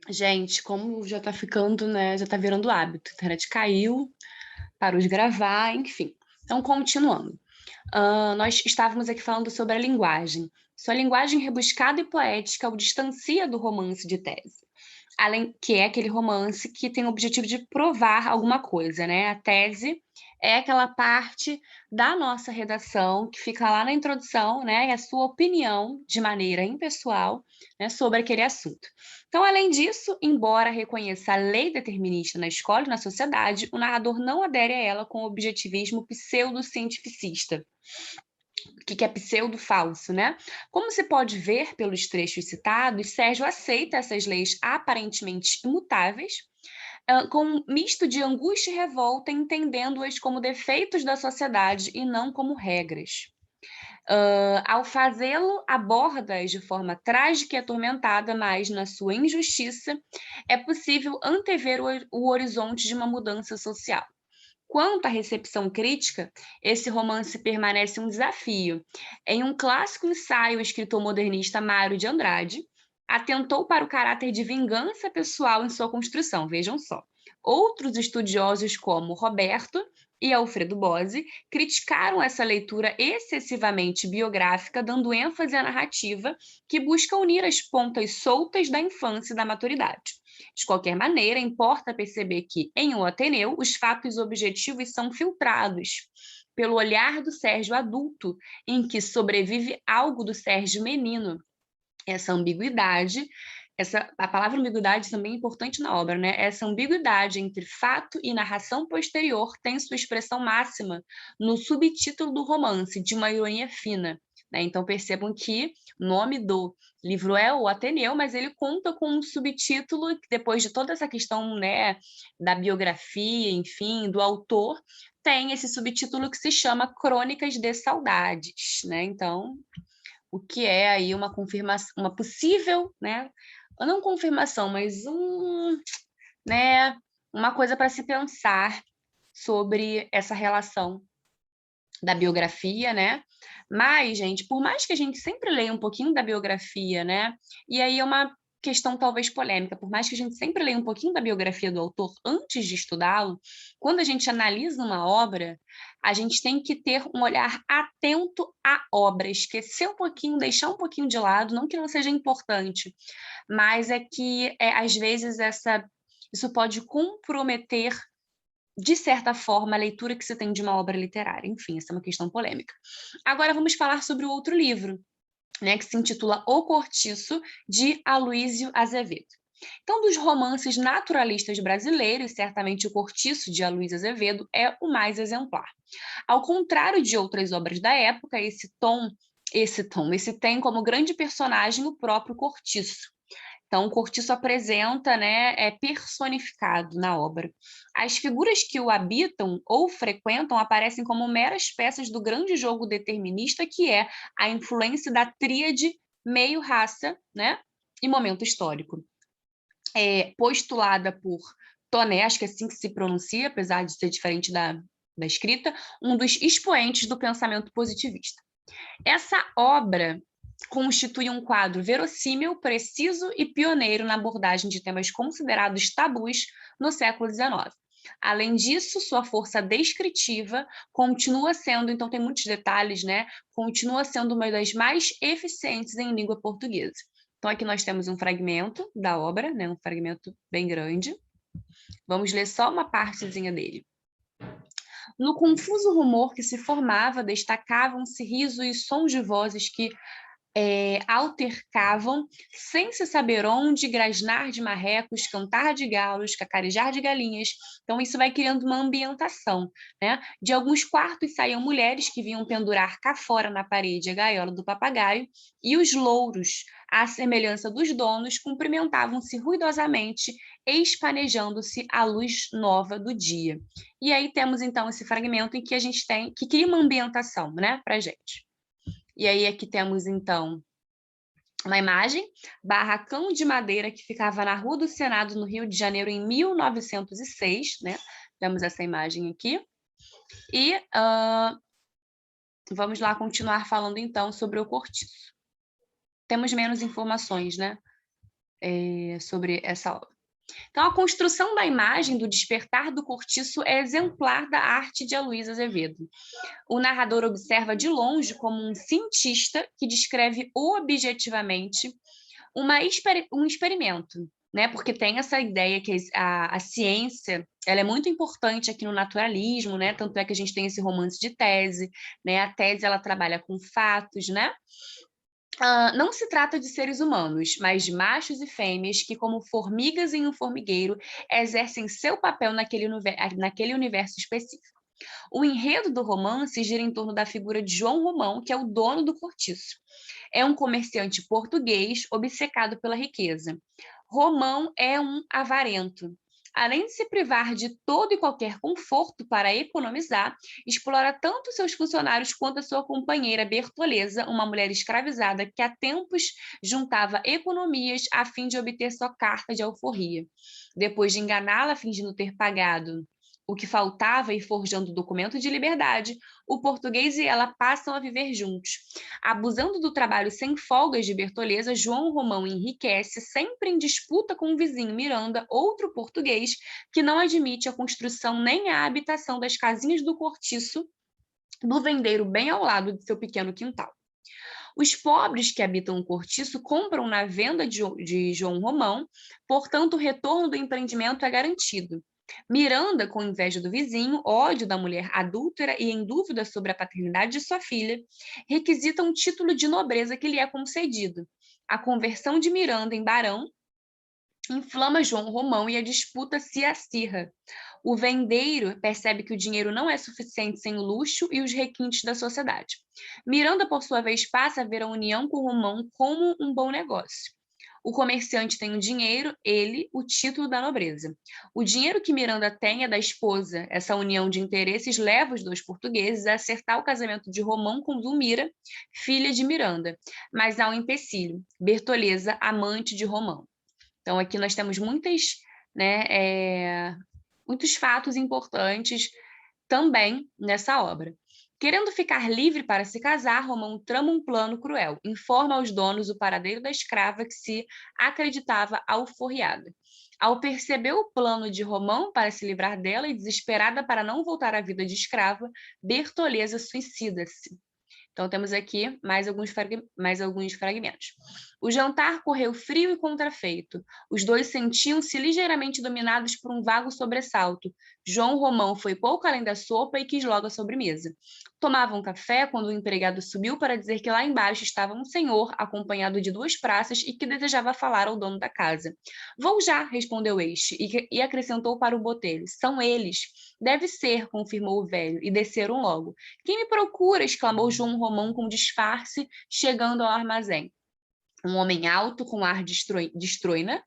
Gente, como já tá ficando, né, já tá virando hábito, a internet caiu, parou de gravar, enfim. Então, continuando. Nós estávamos aqui falando sobre a linguagem. Sua linguagem rebuscada e poética o distancia do romance de tese. Além que é aquele romance que tem o objetivo de provar alguma coisa, né? A tese é aquela parte da nossa redação que fica lá na introdução, né? É a sua opinião de maneira impessoal, né, sobre aquele assunto. Então, além disso, embora reconheça a lei determinista na escola e na sociedade, o narrador não adere a ela com o objetivismo pseudocientificista. O que é pseudo-falso, né? Como se pode ver pelos trechos citados, Sérgio aceita essas leis aparentemente imutáveis, com um misto de angústia e revolta, entendendo-as como defeitos da sociedade e não como regras. Ao fazê-lo, aborda-as de forma trágica e atormentada, mas, na sua injustiça, é possível antever o horizonte de uma mudança social. Quanto à recepção crítica, esse romance permanece um desafio. Em um clássico ensaio, o escritor modernista Mário de Andrade atentou para o caráter de vingança pessoal em sua construção, vejam só. Outros estudiosos, como Roberto e Alfredo Bose, criticaram essa leitura excessivamente biográfica, dando ênfase à narrativa que busca unir as pontas soltas da infância e da maturidade. De qualquer maneira, importa perceber que, em O Ateneu, os fatos objetivos são filtrados pelo olhar do Sérgio adulto, em que sobrevive algo do Sérgio menino. Essa ambiguidade, a palavra ambiguidade também é importante na obra, né? Essa ambiguidade entre fato e narração posterior tem sua expressão máxima no subtítulo do romance, de uma ironia fina. Né? Então percebam que o nome do livro é O Ateneu, mas ele conta com um subtítulo que, depois de toda essa questão, né, da biografia, enfim, do autor, tem esse subtítulo que se chama Crônicas de Saudades, né? Então, o que é aí uma confirmação, uma possível, né, não confirmação, mas né, uma coisa para se pensar sobre essa relação da biografia, né? Mas, gente, por mais que a gente sempre leia um pouquinho da biografia, né? E aí é uma questão talvez polêmica, por mais que a gente sempre leia um pouquinho da biografia do autor antes de estudá-lo, quando a gente analisa uma obra, a gente tem que ter um olhar atento à obra, esquecer um pouquinho, deixar um pouquinho de lado, não que não seja importante, mas é que às vezes isso pode comprometer de certa forma, a leitura que se tem de uma obra literária. Enfim, essa é uma questão polêmica. Agora vamos falar sobre o outro livro, né, que se intitula O Cortiço, de Aloísio Azevedo. Então, dos romances naturalistas brasileiros, certamente O Cortiço, de Aloísio Azevedo, é o mais exemplar. Ao contrário de outras obras da época, esse tem como grande personagem o próprio Cortiço. Então, o Cortiço apresenta, né, é personificado na obra. As figuras que o habitam ou frequentam aparecem como meras peças do grande jogo determinista que é a influência da tríade meio-raça, né, e momento histórico. Postulada por Toné, acho que é assim que se pronuncia, apesar de ser diferente da escrita, um dos expoentes do pensamento positivista. Essa obra constitui um quadro verossímil, preciso e pioneiro na abordagem de temas considerados tabus no século XIX. Além disso, sua força descritiva continua sendo, então tem muitos detalhes, né? Continua sendo uma das mais eficientes em língua portuguesa. Então aqui nós temos um fragmento da obra, né? Um fragmento bem grande. Vamos ler só uma partezinha dele. No confuso rumor que se formava, destacavam-se risos e sons de vozes que altercavam, sem se saber onde, grasnar de marrecos, cantar de galos, cacarejar de galinhas. Então, isso vai criando uma ambientação, né? De alguns quartos saíam mulheres que vinham pendurar cá fora na parede a gaiola do papagaio, e os louros, à semelhança dos donos, cumprimentavam-se ruidosamente, espanejando-se à luz nova do dia. E aí temos, então, esse fragmento em que a gente tem, que cria uma ambientação, né, para a gente. E aí aqui temos, então, uma imagem, barracão de madeira que ficava na Rua do Senado, no Rio de Janeiro, em 1906, né? Temos essa imagem aqui. E vamos lá continuar falando, então, sobre o cortiço. Temos menos informações, né? sobre essa obra. Então, a construção da imagem do despertar do cortiço é exemplar da arte de Aloysio Azevedo. O narrador observa de longe como um cientista que descreve objetivamente um experimento, né? Porque tem essa ideia que a ciência ela é muito importante aqui no naturalismo, né? Tanto é que a gente tem esse romance de tese, né? A tese ela trabalha com fatos, né? Não se trata de seres humanos, mas de machos e fêmeas que, como formigas em um formigueiro, exercem seu papel naquele universo específico. O enredo do romance gira em torno da figura de João Romão, que é o dono do cortiço. É um comerciante português obcecado pela riqueza. Romão é um avarento. Além de se privar de todo e qualquer conforto para economizar, explora tanto seus funcionários quanto a sua companheira Bertoleza, uma mulher escravizada que há tempos juntava economias a fim de obter sua carta de alforria. Depois de enganá-la fingindo ter pagado o que faltava e forjando o documento de liberdade, o português e ela passam a viver juntos. Abusando do trabalho sem folgas de Bertoleza, João Romão enriquece, sempre em disputa com o vizinho Miranda, outro português, que não admite a construção nem a habitação das casinhas do cortiço do vendeiro bem ao lado de seu pequeno quintal. Os pobres que habitam o cortiço compram na venda de João Romão, portanto, o retorno do empreendimento é garantido. Miranda, com inveja do vizinho, ódio da mulher adúltera e em dúvida sobre a paternidade de sua filha, requisita um título de nobreza que lhe é concedido. A conversão de Miranda em barão inflama João Romão e a disputa se acirra. O vendeiro percebe que o dinheiro não é suficiente sem o luxo e os requintes da sociedade. Miranda, por sua vez, passa a ver a união com Romão como um bom negócio. O comerciante tem o dinheiro, ele, o título da nobreza. O dinheiro que Miranda tem é da esposa. Essa união de interesses leva os dois portugueses a acertar o casamento de Romão com Zulmira, filha de Miranda. Mas há um empecilho: Bertoleza, amante de Romão. Então, aqui nós temos muitos fatos importantes também nessa obra. Querendo ficar livre para se casar, Romão trama um plano cruel. Informa aos donos o paradeiro da escrava que se acreditava alforriada. Ao perceber o plano de Romão para se livrar dela e desesperada para não voltar à vida de escrava, Bertoleza suicida-se. Então, temos aqui mais alguns fragmentos. O jantar correu frio e contrafeito. Os dois sentiam-se ligeiramente dominados por um vago sobressalto. João Romão foi pouco além da sopa e quis logo a sobremesa. Tomavam café quando o empregado subiu para dizer que lá embaixo estava um senhor, acompanhado de 2 praças, e que desejava falar ao dono da casa. Vou já, respondeu este, e acrescentou para o botelho. São eles. Deve ser, confirmou o velho, e desceram logo. Quem me procura? Exclamou João Romão com disfarce, chegando ao armazém. Um homem alto, com ar de estroina,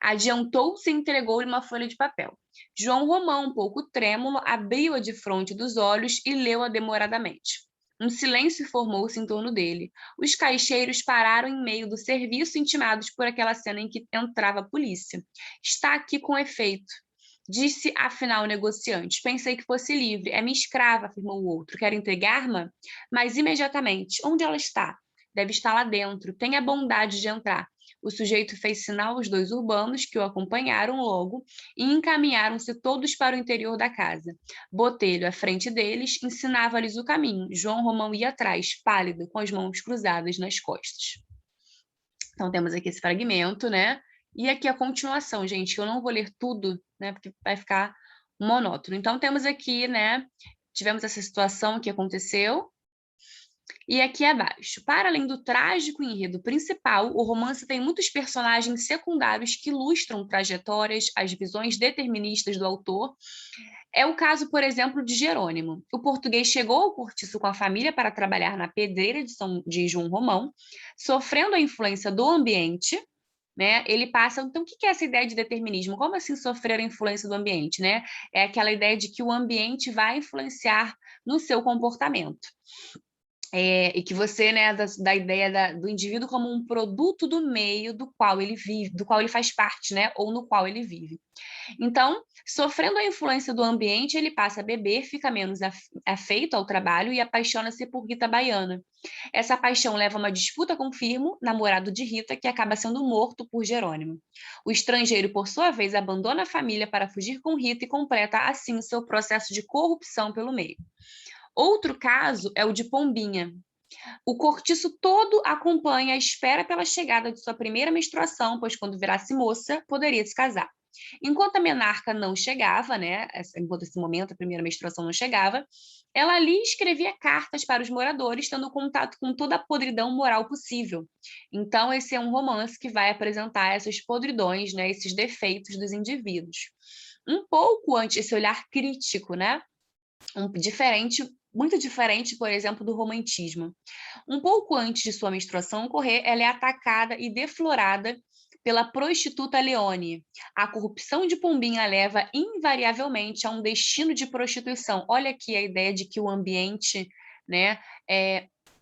adiantou-se e entregou-lhe uma folha de papel. João Romão, um pouco trêmulo, abriu-a de fronte dos olhos e leu-a demoradamente. Um silêncio formou-se em torno dele. Os caixeiros pararam em meio do serviço, intimados por aquela cena em que entrava a polícia. Está aqui com efeito. Disse, afinal, o negociante. Pensei que fosse livre. É minha escrava, afirmou o outro. Quer entregar-me? Mas imediatamente. Onde ela está? Deve estar lá dentro. Tenha a bondade de entrar. O sujeito fez sinal aos 2 urbanos, que o acompanharam logo, e encaminharam-se todos para o interior da casa. Botelho, à frente deles, ensinava-lhes o caminho. João Romão ia atrás, pálido, com as mãos cruzadas nas costas. Então, temos aqui esse fragmento, né? E aqui a continuação, gente, que eu não vou ler tudo, né? Porque vai ficar monótono. Então, temos aqui, né? Tivemos essa situação que aconteceu. E aqui abaixo, para além do trágico enredo principal, o romance tem muitos personagens secundários que ilustram trajetórias, as visões deterministas do autor. É o caso, por exemplo, de Jerônimo. O português chegou ao cortiço com a família para trabalhar na pedreira de João Romão, sofrendo a influência do ambiente, né? Ele passa, então, o que é essa ideia de determinismo? Como assim sofrer a influência do ambiente, né? É aquela ideia de que o ambiente vai influenciar no seu comportamento. e que você, né, da ideia do indivíduo como um produto do meio do qual ele vive, do qual ele faz parte, né, ou no qual ele vive. Então, sofrendo a influência do ambiente, ele passa a beber, fica menos afeito ao trabalho e apaixona-se por Rita Baiana. Essa paixão leva a uma disputa com Firmo, namorado de Rita, que acaba sendo morto por Jerônimo. O estrangeiro, por sua vez, abandona a família para fugir com Rita e completa, assim, seu processo de corrupção pelo meio. Outro caso é o de Pombinha. O cortiço todo acompanha a espera pela chegada de sua primeira menstruação, pois quando virasse moça, poderia se casar. Enquanto a menarca não chegava, né, enquanto esse momento a primeira menstruação não chegava, ela ali escrevia cartas para os moradores, tendo contato com toda a podridão moral possível. Então, esse é um romance que vai apresentar essas podridões, né, esses defeitos dos indivíduos. Um pouco antes, esse olhar crítico, né, muito diferente, por exemplo, do romantismo. Um pouco antes de sua menstruação ocorrer, ela é atacada e deflorada pela prostituta Leone. A corrupção de Pombinha leva invariavelmente a um destino de prostituição. Olha aqui a ideia de que o ambiente, né,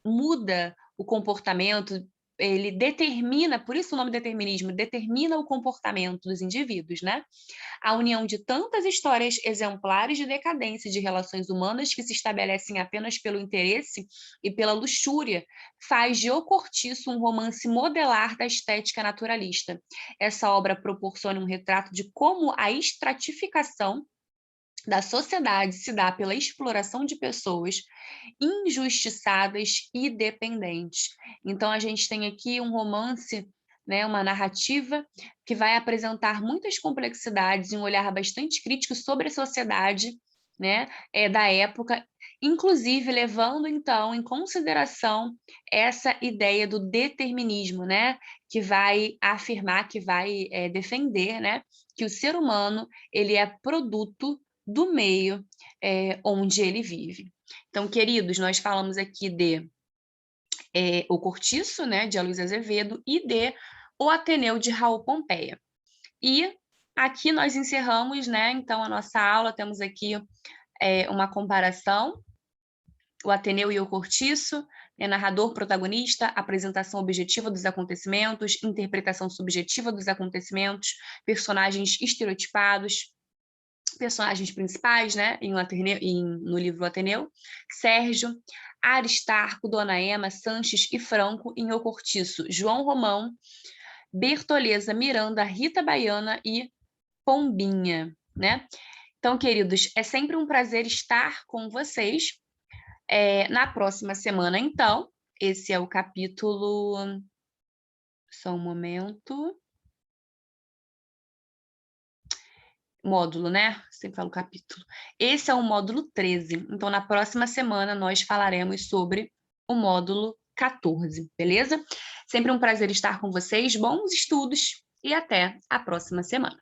muda o comportamento, ele determina, por isso o nome determinismo, determina o comportamento dos indivíduos, né? A união de tantas histórias exemplares de decadência de relações humanas que se estabelecem apenas pelo interesse e pela luxúria faz de O Cortiço um romance modelar da estética naturalista. Essa obra proporciona um retrato de como a estratificação da sociedade se dá pela exploração de pessoas injustiçadas e dependentes. Então, a gente tem aqui um romance, né, uma narrativa que vai apresentar muitas complexidades e um olhar bastante crítico sobre a sociedade, né, da época, inclusive levando, então, em consideração essa ideia do determinismo, né, que vai afirmar, que vai defender, né, que o ser humano ele é produto do meio onde ele vive. Então, queridos, nós falamos aqui de O Cortiço, né, de Aloysio Azevedo, e de O Ateneu, de Raul Pompeia. E aqui nós encerramos, né, então, a nossa aula, temos aqui uma comparação, o Ateneu e o Cortiço, narrador, protagonista, apresentação objetiva dos acontecimentos, interpretação subjetiva dos acontecimentos, personagens estereotipados, personagens principais, né, no livro Ateneu, Sérgio, Aristarco, Dona Ema, Sanches e Franco, em O Cortiço, João Romão, Bertoleza, Miranda, Rita Baiana e Pombinha, né? Então, queridos, é sempre um prazer estar com vocês. Na próxima semana, então, esse é o capítulo... Só um momento... módulo, né? Sempre falo capítulo. Esse é o módulo 13. Então, na próxima semana, nós falaremos sobre o módulo 14, beleza? Sempre um prazer estar com vocês, bons estudos e até a próxima semana.